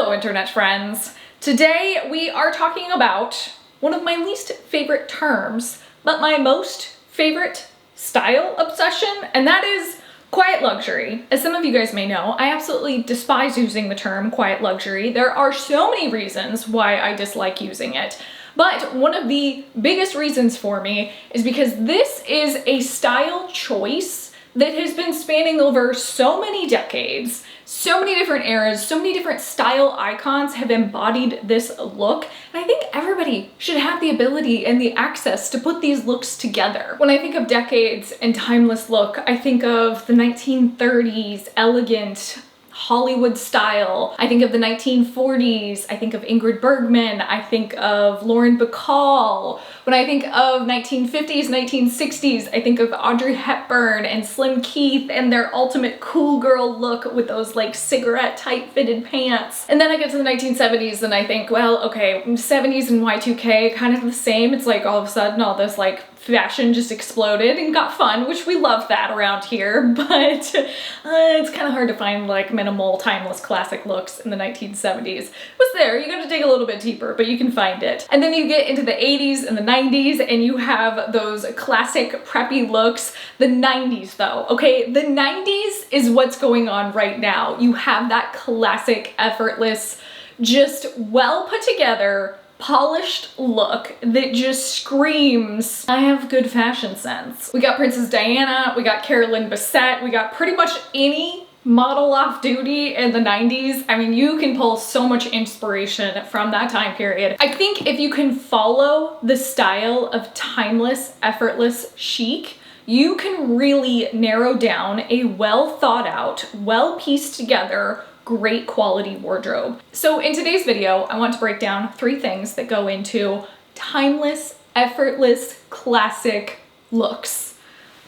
Hello, internet friends. Today we are talking about one of my least favorite terms, but my most favorite style obsession, and that is quiet luxury. As some of you guys may know, I absolutely despise using the term quiet luxury. There are so many reasons why I dislike using it. But one of the biggest reasons for me is because this is a style choice that has been spanning over so many decades, so many different eras, so many different style icons have embodied this look, and I think everybody should have the ability and the access to put these looks together. When I think of decades and timeless look, I think of the 1930s, elegant, Hollywood style. I think of the 1940s, I think of Ingrid Bergman, I think of Lauren Bacall. When I think of 1950s, 1960s, I think of Audrey Hepburn and Slim Keith and their ultimate cool girl look with those like cigarette tight fitted pants. And then I get to the 1970s and I think, well, okay, 70s and Y2K, kind of the same. It's like all of a sudden all this like fashion just exploded and got fun, which we love that around here, but it's kind of hard to find like minimal, timeless, classic looks in the 1970s. It was there, you gotta dig a little bit deeper, but you can find it. And then you get into the 80s and the 90s and you have those classic preppy looks. The 90s though, okay? The 90s is what's going on right now. You have that classic, effortless, just well put together, polished look that just screams, I have good fashion sense. We got Princess Diana, we got Carolyn Bessette, we got pretty much any model off duty in the 90s. I mean, you can pull so much inspiration from that time period. I think if you can follow the style of timeless, effortless chic, you can really narrow down a well thought out, well pieced together, great quality wardrobe. So in today's video, I want to break down 3 things that go into timeless, effortless, classic looks.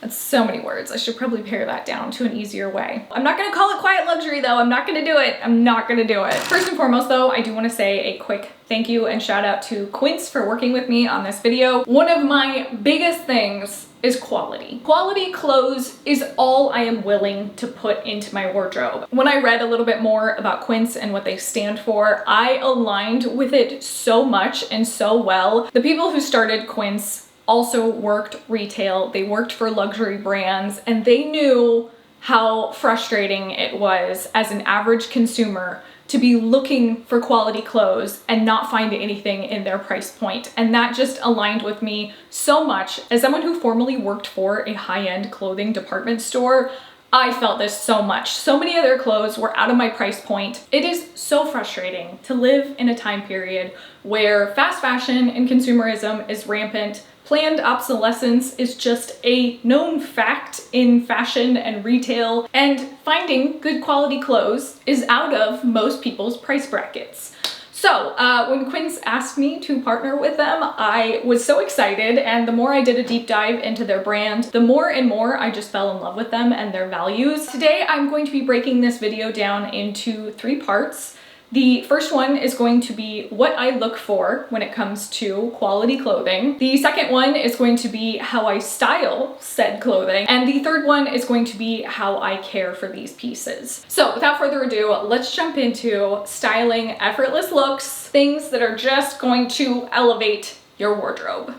That's so many words. I should probably pare that down to an easier way. I'm not gonna call it quiet luxury though. I'm not gonna do it. I'm not gonna do it. First and foremost though, I do wanna say a quick thank you and shout out to Quince for working with me on this video. One of my biggest things is quality. Quality clothes is all I am willing to put into my wardrobe. When I read a little bit more about Quince and what they stand for, I aligned with it so much and so well. The people who started Quince also worked retail, they worked for luxury brands, and they knew how frustrating it was as an average consumer to be looking for quality clothes and not find anything in their price point. And that just aligned with me so much. As someone who formerly worked for a high-end clothing department store, I felt this so much. So many of their clothes were out of my price point. It is so frustrating to live in a time period where fast fashion and consumerism is rampant. Planned obsolescence is just a known fact in fashion and retail, and finding good quality clothes is out of most people's price brackets. So when Quince asked me to partner with them, I was so excited, and the more I did a deep dive into their brand, the more and more I just fell in love with them and their values. Today I'm going to be breaking this video down into 3 parts. The first one is going to be what I look for when it comes to quality clothing. The second one is going to be how I style said clothing. And the third one is going to be how I care for these pieces. So without further ado, let's jump into styling effortless looks, things that are just going to elevate your wardrobe.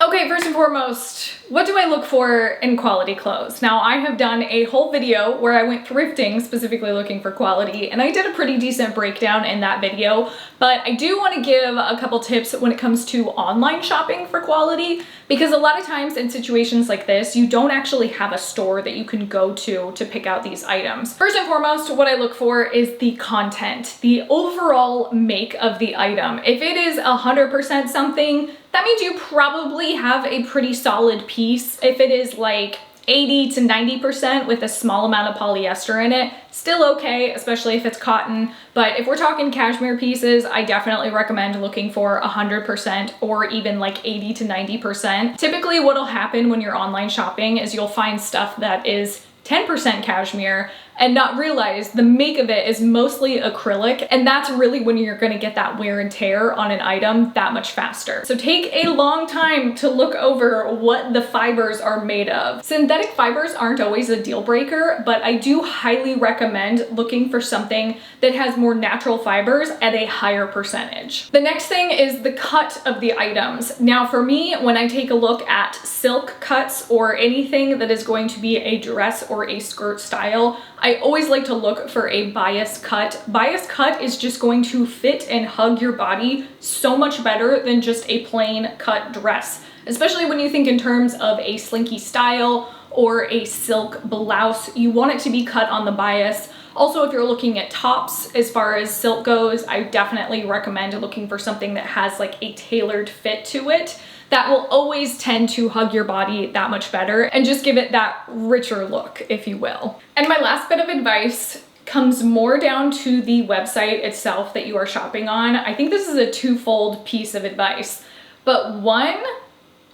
Okay, first and foremost, what do I look for in quality clothes? Now, I have done a whole video where I went thrifting, specifically looking for quality, and I did a pretty decent breakdown in that video, but I do want to give a couple tips when it comes to online shopping for quality, because a lot of times in situations like this, you don't actually have a store that you can go to pick out these items. First and foremost, what I look for is the content, the overall make of the item. If it is 100% something, that means you probably have a pretty solid piece. If it is like 80 to 90% with a small amount of polyester in it, still okay, especially if it's cotton. But if we're talking cashmere pieces, I definitely recommend looking for 100% or even like 80 to 90%. Typically what'll happen when you're online shopping is you'll find stuff that is 10% cashmere and not realize the make of it is mostly acrylic, and that's really when you're gonna get that wear and tear on an item that much faster. So take a long time to look over what the fibers are made of. Synthetic fibers aren't always a deal breaker, but I do highly recommend looking for something that has more natural fibers at a higher percentage. The next thing is the cut of the items. Now for me, when I take a look at silk cuts or anything that is going to be a dress or a skirt style, I always like to look for a bias cut. Bias cut is just going to fit and hug your body so much better than just a plain cut dress, especially when you think in terms of a slinky style or a silk blouse. You want it to be cut on the bias. Also, if you're looking at tops, as far as silk goes, I definitely recommend looking for something that has like a tailored fit to it. That will always tend to hug your body that much better and just give it that richer look, if you will. And my last bit of advice comes more down to the website itself that you are shopping on. I think this is a twofold piece of advice. But one,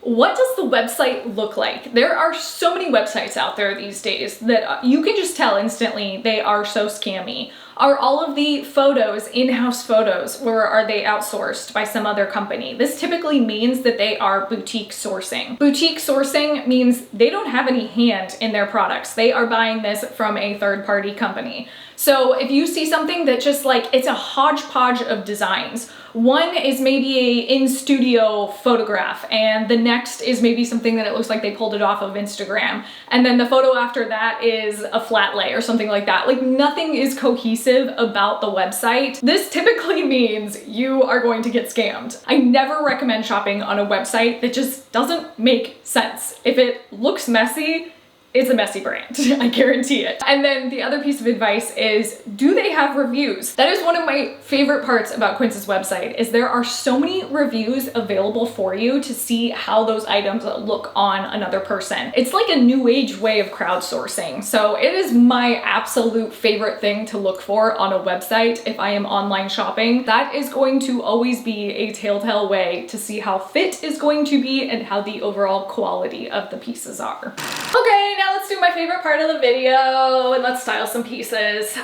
what does the website look like? There are so many websites out there these days that you can just tell instantly they are so scammy. Are all of the photos in-house photos, or are they outsourced by some other company? This typically means that they are boutique sourcing. Boutique sourcing means they don't have any hand in their products. They are buying this from a third-party company. So if you see something that just like, it's a hodgepodge of designs. One is maybe a in-studio photograph, and the next is maybe something that it looks like they pulled it off of Instagram. And then the photo after that is a flat lay or something like that. Like nothing is cohesive about the website. This typically means you are going to get scammed. I never recommend shopping on a website that just doesn't make sense. If it looks messy, it's a messy brand, I guarantee it. And then the other piece of advice is, do they have reviews? That is one of my favorite parts about Quince's website, is there are so many reviews available for you to see how those items look on another person. It's like a new age way of crowdsourcing. So it is my absolute favorite thing to look for on a website if I am online shopping. That is going to always be a telltale way to see how fit is going to be and how the overall quality of the pieces are. Okay, now let's do my favorite part of the video and let's style some pieces.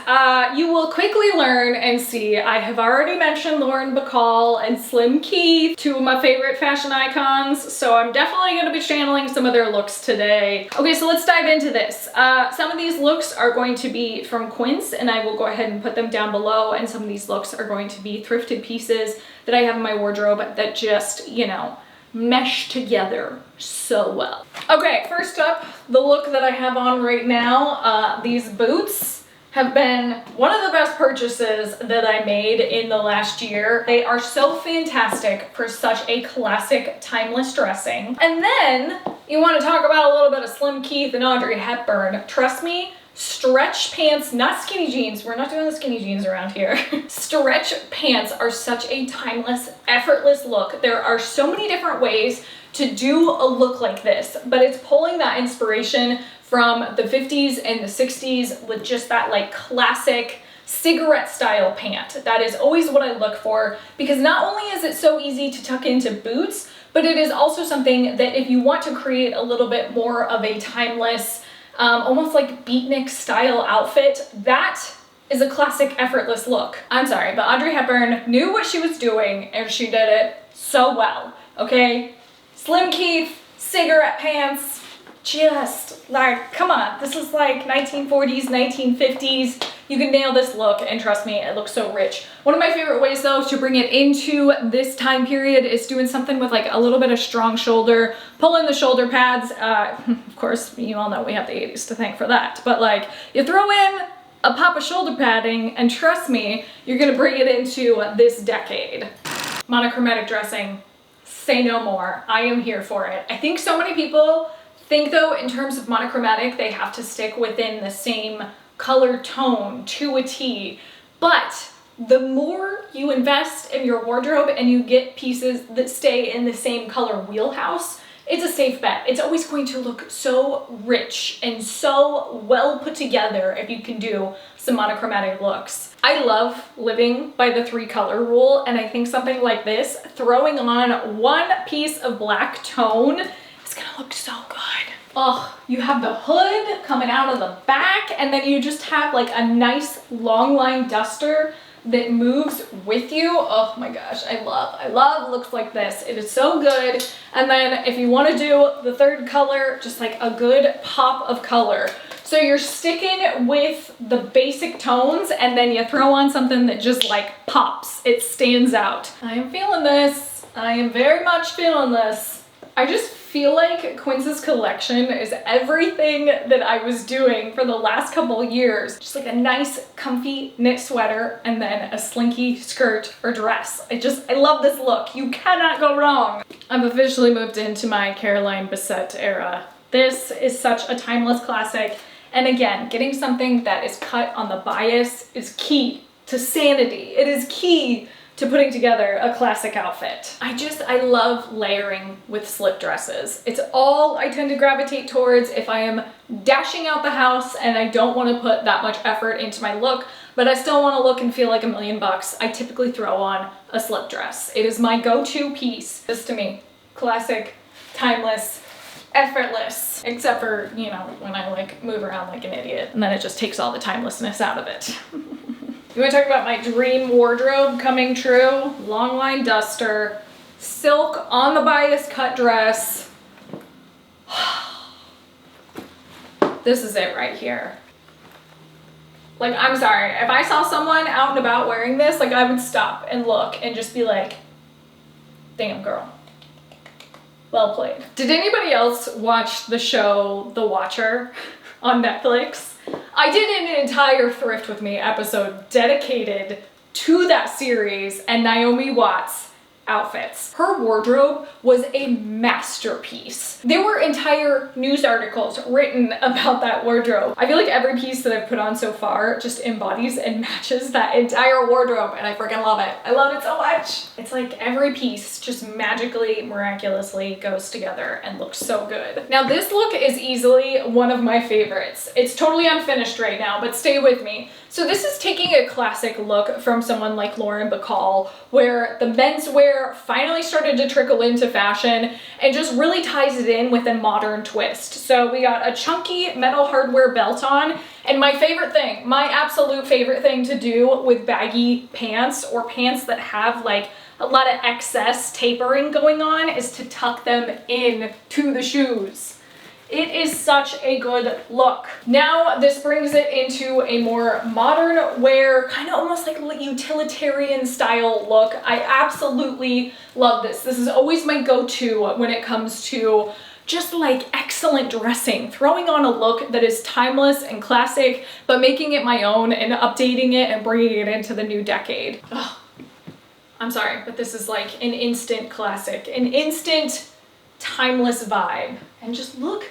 You will quickly learn and see I have already mentioned Lauren Bacall and Slim Keith, two of my favorite fashion icons, so I'm definitely going to be channeling some of their looks today. Okay, so let's dive into this. Some of these looks are going to be from Quince, and I will go ahead and put them down below, and some of these looks are going to be thrifted pieces that I have in my wardrobe that just, you know, mesh together so well. Okay, first up, the look that I have on right now. These boots have been one of the best purchases that I made in the last year. They are so fantastic for such a classic, timeless dressing. And then you want to talk about a little bit of Slim Keith and Audrey Hepburn. Trust me, stretch pants, not skinny jeans. We're not doing the skinny jeans around here. Stretch pants are such a timeless, effortless look. There are so many different ways to do a look like this, but it's pulling that inspiration from the 50s and the 60s with just that like classic cigarette style pant. That is always what I look for, because not only is it so easy to tuck into boots, but it is also something that if you want to create a little bit more of a timeless, almost like beatnik style outfit, that is a classic effortless look. I'm sorry, but Audrey Hepburn knew what she was doing and she did it so well, okay? Slim Keith, cigarette pants, just like, come on, this is like 1940s, 1950s. You can nail this look, and trust me, it looks so rich. One of my favorite ways though to bring it into this time period is doing something with like a little bit of strong shoulder, pull in the shoulder pads. Of course, you all know we have the 80s to thank for that, but like you throw in a pop of shoulder padding and trust me, you're gonna bring it into this decade. Monochromatic dressing, say no more. I am here for it. I think so many people think though in terms of monochromatic, they have to stick within the same color tone to a T, but the more you invest in your wardrobe and you get pieces that stay in the same color wheelhouse, it's a safe bet. It's always going to look so rich and so well put together if you can do some monochromatic looks. I love living by the 3-color rule, and I think something like this, throwing on one piece of black tone, is gonna look so good. Oh, you have the hood coming out of the back, and then you just have like a nice long line duster that moves with you. Oh my gosh, I love looks like this. It is so good. And then if you want to do the third color, just like a good pop of color. So you're sticking with the basic tones and then you throw on something that just like pops. It stands out. I am feeling this. I am very much feeling this. I just feel like Quince's collection is everything that I was doing for the last couple years. Just like a nice comfy knit sweater and then a slinky skirt or dress. I love this look. You cannot go wrong. I've officially moved into my Caroline Bessette era. This is such a timeless classic. And again, getting something that is cut on the bias is key to sanity. It is key to putting together a classic outfit. I love layering with slip dresses. It's all I tend to gravitate towards if I am dashing out the house and I don't want to put that much effort into my look, but I still want to look and feel like $1,000,000. I typically throw on a slip dress. It is my go-to piece. This to me, classic, timeless, effortless, except for, you know, when I like move around like an idiot and then it just takes all the timelessness out of it. You want to talk about my dream wardrobe coming true? Long line duster, silk on the bias cut dress. This is it right here. Like, I'm sorry, if I saw someone out and about wearing this, like I would stop and look and just be like, damn girl. Well played. Did anybody else watch the show The Watcher on Netflix? I did an entire Thrift With Me episode dedicated to that series and Naomi Watts' outfits. Her wardrobe was a masterpiece. There were entire news articles written about that wardrobe. I feel like every piece that I've put on so far just embodies and matches that entire wardrobe, and I freaking love it. I love it so much. It's like every piece just magically, miraculously goes together and looks so good. Now this look is easily one of my favorites. It's totally unfinished right now, but stay with me. So this is taking a classic look from someone like Lauren Bacall, where the menswear finally started to trickle into fashion and just really ties it in with a modern twist. So we got a chunky metal hardware belt on, and my favorite thing, my absolute favorite thing to do with baggy pants or pants that have like a lot of excess tapering going on is to tuck them in to the shoes. It is such a good look. Now this brings it into a more modern wear, kind of almost like utilitarian style look. I absolutely love this. This is always my go-to when it comes to just like excellent dressing, throwing on a look that is timeless and classic, but making it my own and updating it and bringing it into the new decade. Ugh. I'm sorry, but this is like an instant classic, an instant timeless vibe. And just look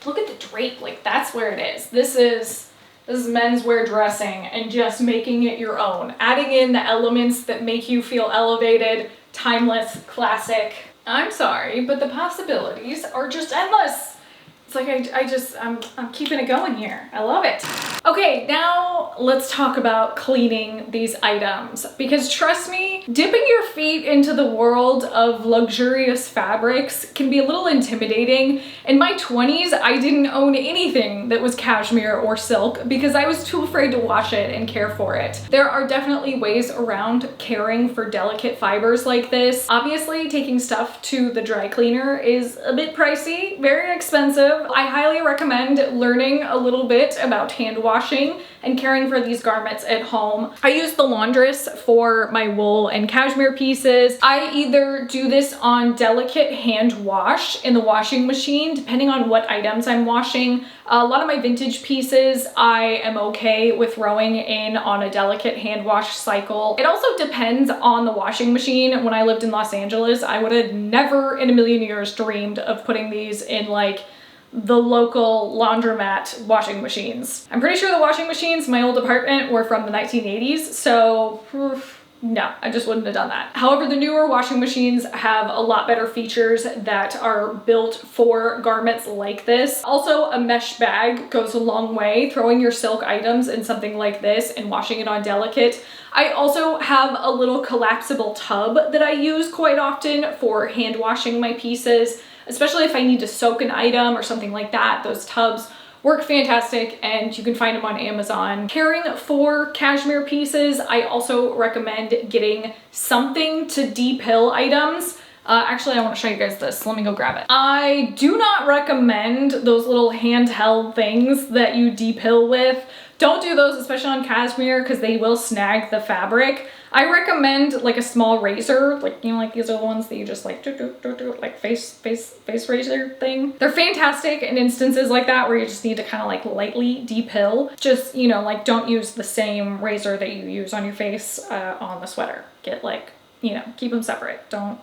at the drape, like that's where it is. This is menswear dressing and just making it your own. Adding in the elements that make you feel elevated, timeless, classic. I'm sorry, but the possibilities are just endless. It's like I'm keeping it going here. I love it. Okay, now let's talk about cleaning these items, because trust me, dipping your feet into the world of luxurious fabrics can be a little intimidating. In my 20s, I didn't own anything that was cashmere or silk because I was too afraid to wash it and care for it. There are definitely ways around caring for delicate fibers like this. Obviously, taking stuff to the dry cleaner is a bit pricey, very expensive. I highly recommend learning a little bit about hand washing and caring for these garments at home. I use the laundress for my wool and cashmere pieces. I either do this on delicate hand wash in the washing machine, depending on what items I'm washing. A lot of my vintage pieces, I am okay with throwing in on a delicate hand wash cycle. It also depends on the washing machine. When I lived in Los Angeles, I would have never in a million years dreamed of putting these in like the local laundromat washing machines. I'm pretty sure the washing machines in my old apartment were from the 1980s, so no, I just wouldn't have done that. However, the newer washing machines have a lot better features that are built for garments like this. Also, a mesh bag goes a long way. Throwing your silk items in something like this and washing it on delicate. I also have a little collapsible tub that I use quite often for hand washing my pieces. especially if I need to soak an item or something like that. Those tubs work fantastic, and you can find them on Amazon. Caring for cashmere pieces, I also recommend getting something to depill items. Actually, I want to show you guys this. Let me go grab it. I do not recommend those little handheld things that you depill with. Don't do those, especially on cashmere, because they will snag the fabric. I recommend like a small razor, like, you know, like these are the ones that you just like, like face razor thing. They're fantastic in instances like that where you just need to kind of like lightly depill. Just, you know, like don't use the same razor that you use on your face on the sweater. Get like, you know, keep them separate. Don't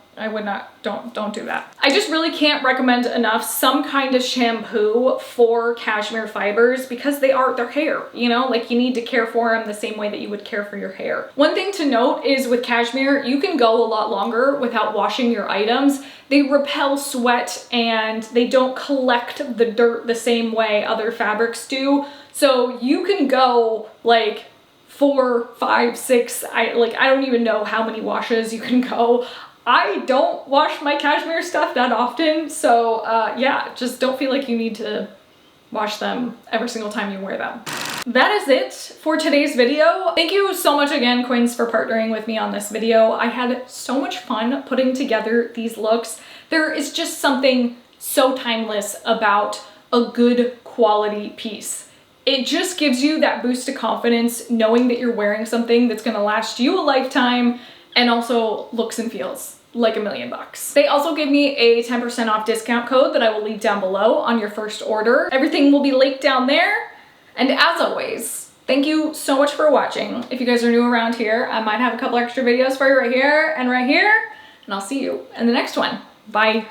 do that. I just really can't recommend enough some kind of shampoo for cashmere fibers because they're hair, you know, like you need to care for them the same way that you would care for your hair. One thing to note is with cashmere, you can go a lot longer without washing your items. They repel sweat and they don't collect the dirt the same way other fabrics do. So you can go like 4, 5, 6, I don't even know how many washes you can go. I don't wash my cashmere stuff that often, so yeah, just don't feel like you need to wash them every single time you wear them. That is it for today's video. Thank you so much again, Quince, for partnering with me on this video. I had so much fun putting together these looks. There is just something so timeless about a good quality piece. It just gives you that boost of confidence knowing that you're wearing something that's gonna last you a lifetime and also looks and feels like $1,000,000. They also give me a 10% off discount code that I will leave down below on your first order. Everything will be linked down there. And as always, thank you so much for watching. If you guys are new around here, I might have a couple extra videos for you right here, and I'll see you in the next one. Bye.